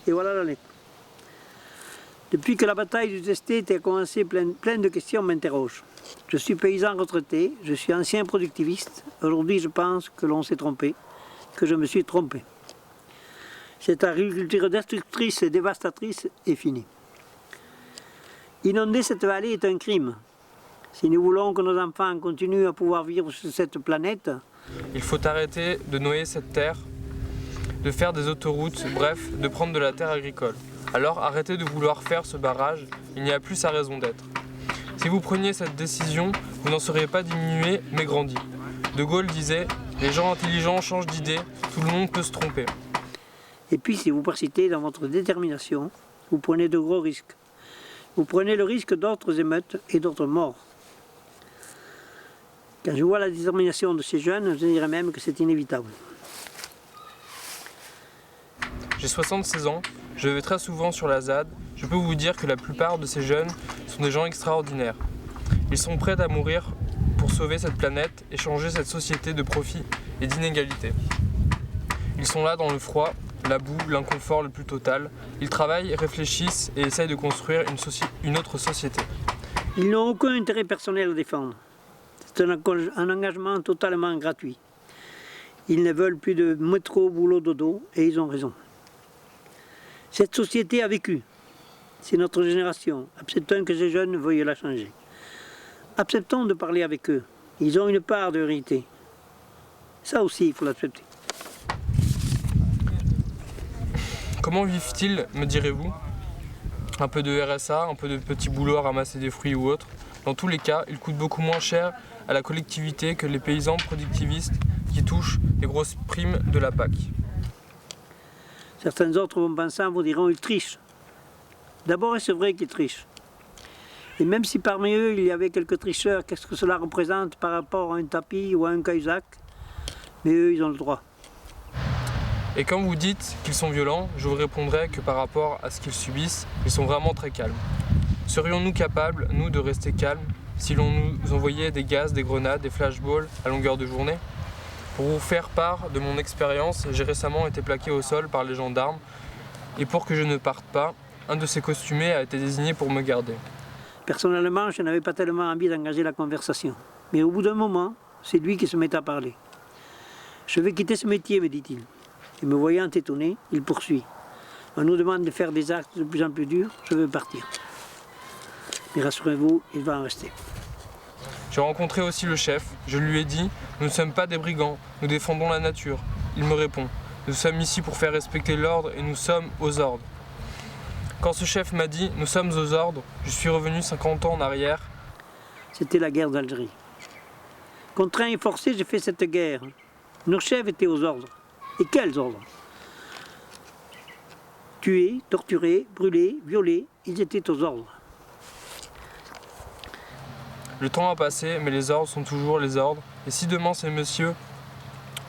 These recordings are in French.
Et voilà la lettre. Depuis que la bataille du Testet a commencé, plein de questions m'interrogent. Je suis paysan retraité, je suis ancien productiviste. Aujourd'hui, je pense que l'on s'est trompé, que je me suis trompé. Cette agriculture destructrice et dévastatrice est finie. Inonder cette vallée est un crime. Si nous voulons que nos enfants continuent à pouvoir vivre sur cette planète, il faut arrêter de noyer cette terre, de faire des autoroutes, bref, de prendre de la terre agricole. Alors arrêtez de vouloir faire ce barrage, il n'y a plus sa raison d'être. Si vous preniez cette décision, vous n'en seriez pas diminué, mais grandi. De Gaulle disait « Les gens intelligents changent d'idée, tout le monde peut se tromper ». Et puis si vous persistez dans votre détermination, vous prenez de gros risques. Vous prenez le risque d'autres émeutes et d'autres morts. Quand je vois la détermination de ces jeunes, je dirais même que c'est inévitable. J'ai 76 ans, je vais très souvent sur la ZAD. Je peux vous dire que la plupart de ces jeunes sont des gens extraordinaires. Ils sont prêts à mourir pour sauver cette planète et changer cette société de profit et d'inégalité. Ils sont là dans le froid, la boue, l'inconfort le plus total. Ils travaillent, réfléchissent et essayent de construire une autre société. Ils n'ont aucun intérêt personnel à défendre. C'est un engagement totalement gratuit. Ils ne veulent plus de métro, boulot, dodo, et ils ont raison. Cette société a vécu. C'est notre génération. Acceptons que ces jeunes veuillent la changer. Acceptons de parler avec eux. Ils ont une part de vérité. Ça aussi, il faut l'accepter. Comment vivent-ils, me direz-vous? Un peu de RSA, un peu de petits boulots à ramasser des fruits ou autres. Dans tous les cas, ils coûtent beaucoup moins cher à la collectivité que les paysans productivistes qui touchent les grosses primes de la PAC. Certains autres vont penser, vous diront, ils trichent. D'abord, c'est vrai qu'ils trichent. Et même si parmi eux, il y avait quelques tricheurs, qu'est-ce que cela représente par rapport à un tapis ou à un cahuzac? Mais eux, ils ont le droit. Et quand vous dites qu'ils sont violents, je vous répondrai que par rapport à ce qu'ils subissent, ils sont vraiment très calmes. Serions-nous capables, nous, de rester calmes si l'on nous envoyait des gaz, des grenades, des flashballs à longueur de journée? Pour vous faire part de mon expérience, j'ai récemment été plaqué au sol par les gendarmes et pour que je ne parte pas, un de ces costumés a été désigné pour me garder. Personnellement, je n'avais pas tellement envie d'engager la conversation. Mais au bout d'un moment, c'est lui qui se met à parler. « Je vais quitter ce métier, me dit-il. » Et me voyant étonné, il poursuit. « On nous demande de faire des actes de plus en plus durs, je veux partir. » Mais rassurez-vous, il va en rester. J'ai rencontré aussi le chef, je lui ai dit « Nous ne sommes pas des brigands, nous défendons la nature. » Il me répond « Nous sommes ici pour faire respecter l'ordre et nous sommes aux ordres. » Quand ce chef m'a dit « Nous sommes aux ordres », je suis revenu 50 ans en arrière. C'était la guerre d'Algérie. Contraint et forcé, j'ai fait cette guerre. Nos chefs étaient aux ordres. Et quels ordres? Tués, torturés, brûlés, violés, ils étaient aux ordres. Le temps a passé, mais les ordres sont toujours les ordres. Et si demain ces messieurs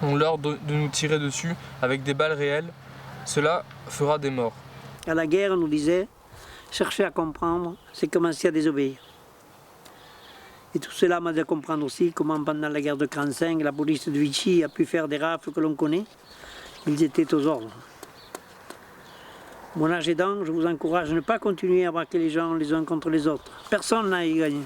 ont l'ordre de nous tirer dessus avec des balles réelles, cela fera des morts. À la guerre, on nous disait, chercher à comprendre, c'est commencer à désobéir. Et tout cela m'a fait comprendre aussi comment pendant la guerre de 1945, la police de Vichy a pu faire des rafles que l'on connaît. Ils étaient aux ordres. Mon âge aidant, je vous encourage à ne pas continuer à braquer les gens les uns contre les autres. Personne n'a à y gagner.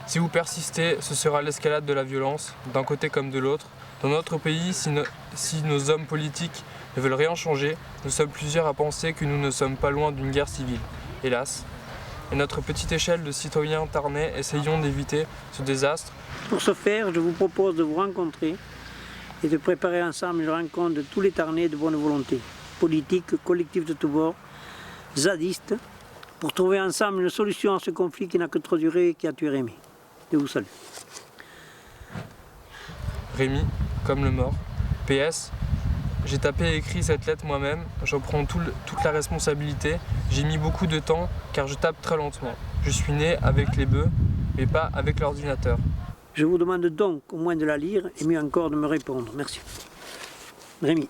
Si vous persistez, ce sera l'escalade de la violence, d'un côté comme de l'autre. Dans notre pays, si nos hommes politiques ne veulent rien changer, nous sommes plusieurs à penser que nous ne sommes pas loin d'une guerre civile. Hélas. Et notre petite échelle de citoyens tarnais, essayons d'éviter ce désastre. Pour ce faire, je vous propose de vous rencontrer et de préparer ensemble une rencontre de tous les tarnais de bonne volonté, politiques, collectifs de tous bords, zadistes, pour trouver ensemble une solution à ce conflit qui n'a que trop duré et qui a tué Rémi. Je vous salue. Rémi, comme le mort. PS, j'ai tapé et écrit cette lettre moi-même, j'en prends toute la responsabilité. J'ai mis beaucoup de temps car je tape très lentement. Je suis né avec les bœufs, mais pas avec l'ordinateur. Je vous demande donc au moins de la lire et mieux encore de me répondre. Merci. Rémi.